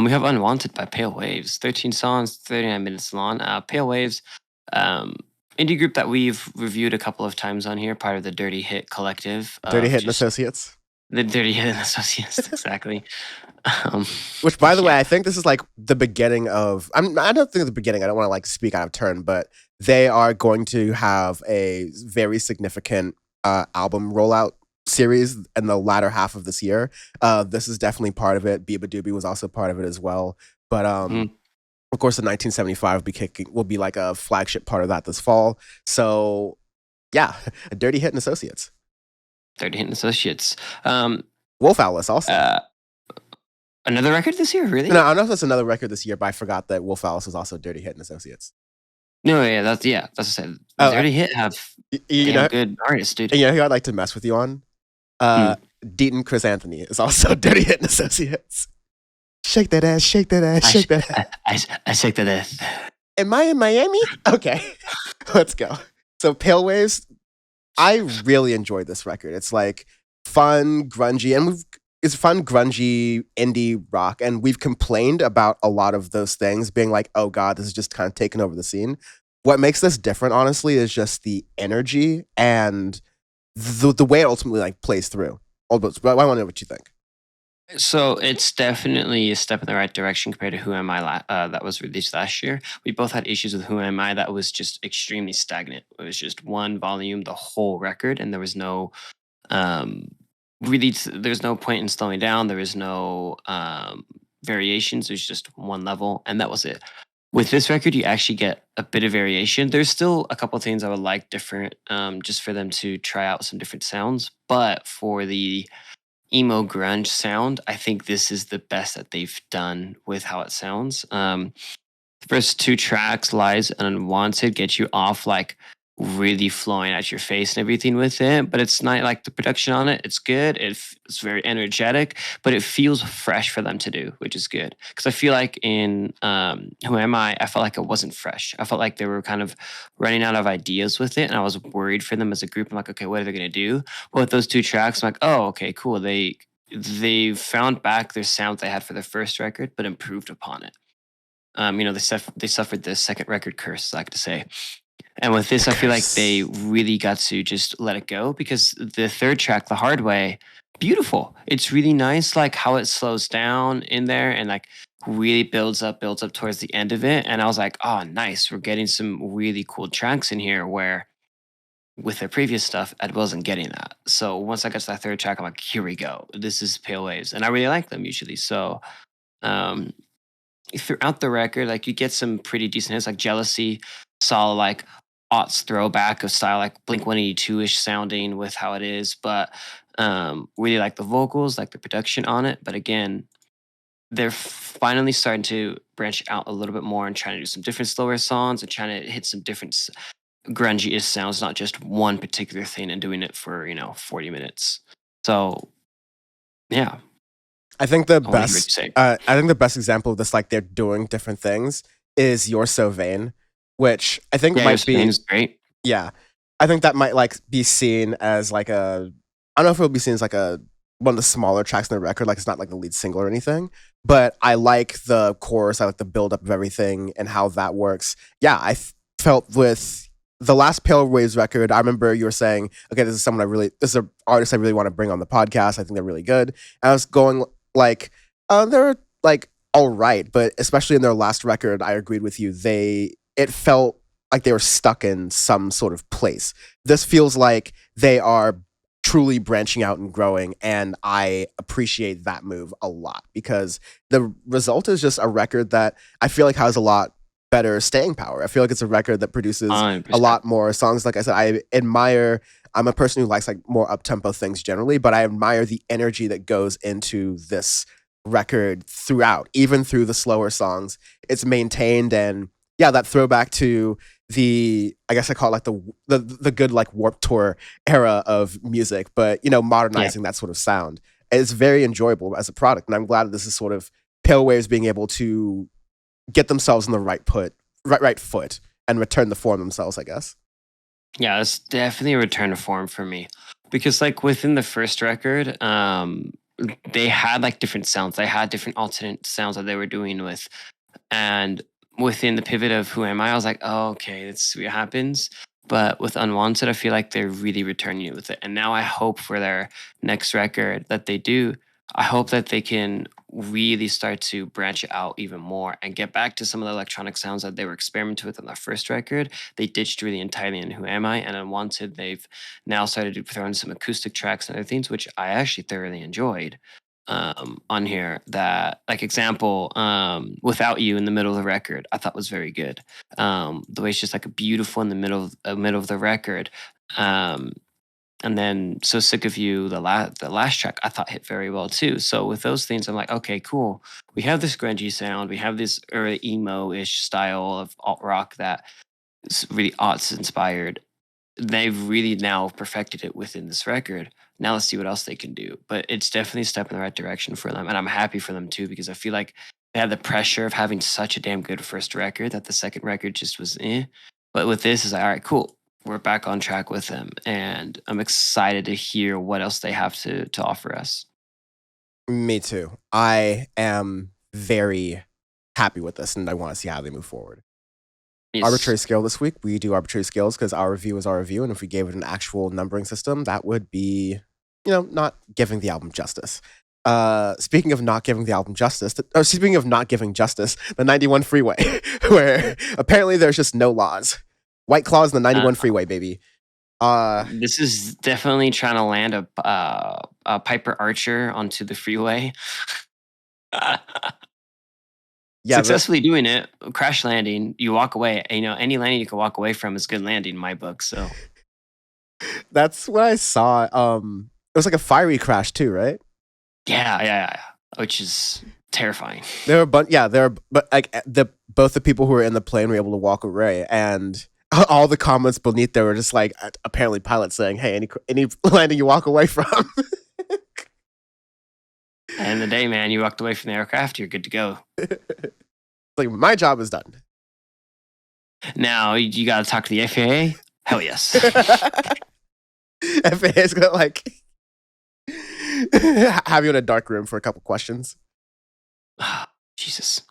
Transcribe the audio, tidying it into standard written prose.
We have Unwanted by Pale Waves. 13 songs, 39 minutes long. Pale Waves, um, indie group that we've reviewed a couple of times on here, part of the Dirty Hit collective. Dirty Hit and just Associates. the Dirty Hit and Associates, exactly. Um, Which, by the way, yeah. I think this is like the beginning of. I don't think the beginning. I don't want to like speak out of turn, but they are going to have a very significant album rollout series in the latter half of this year. This is definitely part of it. Biba Doobie was also part of it as well. But of course, the 1975 will be like a flagship part of that this fall. So yeah, a Dirty Hit and Associates. Dirty Hit and Associates. Wolf Alice also. Another record this year, really? No, I don't know if that's another record this year, but I forgot that Wolf Alice was also Dirty Hit and Associates. No, that's what I said. Dirty Hit have good artists, dude. And you know who I'd like to mess with you on? Deaton Chris Anthony is also Dirty Hit and Associates. Shake that ass, shake that ass, shake that ass. I shake that ass. Am I in Miami? Okay, let's go. So Pale Waves, I really enjoyed this record. It's like fun, grungy, and it's fun, grungy, indie rock. And we've complained about a lot of those things being like, oh God, this is just kind of taking over the scene. What makes this different, honestly, is just the energy and the way it ultimately like plays through. I want to know what you think. So it's definitely a step in the right direction compared to Who Am I that was released last year. We both had issues with Who Am I that was just extremely stagnant. It was just one volume, the whole record, and there was no there's no point in slowing down. There was no variations. There's just one level, and that was it. With this record, you actually get a bit of variation. There's still a couple of things I would like different, just for them to try out some different sounds. But for the emo grunge sound, I think this is the best that they've done with how it sounds. The first two tracks, Lies and Unwanted, get you off like really flowing at your face and everything with it, but it's not like the production on it. It's good. It's very energetic, but it feels fresh for them to do, which is good. Because I feel like in Who Am I felt like it wasn't fresh. I felt like they were kind of running out of ideas with it, and I was worried for them as a group. I'm like, okay, what are they going to do? Well, with those two tracks, I'm like, oh, okay, cool. They found back their sound they had for their first record, but improved upon it. They suffered the second record curse, I like to say. And with this, I feel like they really got to just let it go, because the third track, The Hard Way, beautiful. It's really nice, like how it slows down in there and like really builds up towards the end of it. And I was like, oh, nice. We're getting some really cool tracks in here where with their previous stuff, I wasn't getting that. So once I got to that third track, I'm like, here we go. This is Pale Waves. And I really like them usually. So throughout the record, like you get some pretty decent hits, like Jealousy, saw like aughts throwback of style, like Blink 182-ish sounding with how it is, but really like the vocals, like the production on it. But again, they're finally starting to branch out a little bit more and trying to do some different slower songs and trying to hit some different grungy-ish sounds, not just one particular thing and doing it for 40 minutes. So yeah. I think the best example of this, like they're doing different things, is You're So Vain, which I think might be great. Yeah, I think that might like be seen as like I don't know if it would be seen as like one of the smaller tracks in the record. Like it's not like the lead single or anything, but I like the chorus. I like the build up of everything and how that works. Yeah, I felt with the last Pale Waves record, I remember you were saying, okay, this is an artist I really want to bring on the podcast. I think they're really good. And I was going like, they're like all right, but especially in their last record, I agreed with you. It felt like they were stuck in some sort of place. This feels like they are truly branching out and growing, and I appreciate that move a lot, because the result is just a record that I feel like has a lot better staying power. I feel like it's a record that produces 100%. A lot more songs. Like I said, I'm a person who likes like more up-tempo things generally, but I admire the energy that goes into this record throughout, even through the slower songs. It's maintained, and yeah, that throwback to I guess I call it like the good like Warped Tour era of music, but modernizing that sort of sound. It's very enjoyable as a product, and I'm glad that this is sort of Pale Waves being able to get themselves in the right foot and return to form themselves, I guess. Yeah, it's definitely a return to form for me, because like within the first record, they had like different sounds. They had different alternate sounds that they were doing with, and within the pivot of Who Am I was like, oh, okay, let's see what happens. But with Unwanted, I feel like they're really returning it with it. And now I hope for their next record that they do, I hope that they can really start to branch it out even more and get back to some of the electronic sounds that they were experimenting with on their first record. They ditched really entirely in Who Am I, and Unwanted, they've now started to throw in some acoustic tracks and other things, which I actually thoroughly enjoyed on here. That, like, example, Without You in the middle of the record, I thought was very good. The way it's just like a beautiful in the middle of the record. Um, and then So Sick of You, the last track, I thought hit very well too. So with those things, I'm like, okay, cool. We have this grungy sound. We have this early emo-ish style of alt rock that is really aughts inspired. They've really now perfected it within this record. Now let's see what else they can do. But it's definitely a step in the right direction for them. And I'm happy for them too, because I feel like they had the pressure of having such a damn good first record that the second record just was eh. But with this, is like, all right, cool. We're back on track with them. And I'm excited to hear what else they have to offer us. Me too. I am very happy with this, and I want to see how they move forward. Yes. Arbitrary scale this week. We do arbitrary scales because our review is our review, and if we gave it an actual numbering system, that would be, not giving the album justice. Speaking of not giving the album justice, speaking of not giving justice, the 91 Freeway, where apparently there's just no laws. White Claws in the 91 Freeway, baby. This is definitely trying to land a Piper Archer onto the freeway. Yeah, Successfully doing it, crash landing, you walk away. Any landing you can walk away from is good landing in my book. So that's what I saw. It was like a fiery crash too, right? yeah, which is terrifying. But like both the people who were in the plane were able to walk away, and all the comments beneath there were just like apparently pilots saying, "Hey, any landing you walk away from." And the day, man, you walked away from the aircraft, you're good to go. Like, my job is done. Now you got to talk to the FAA. Hell yes. FAA is gonna like have you in a dark room for a couple questions. Jesus.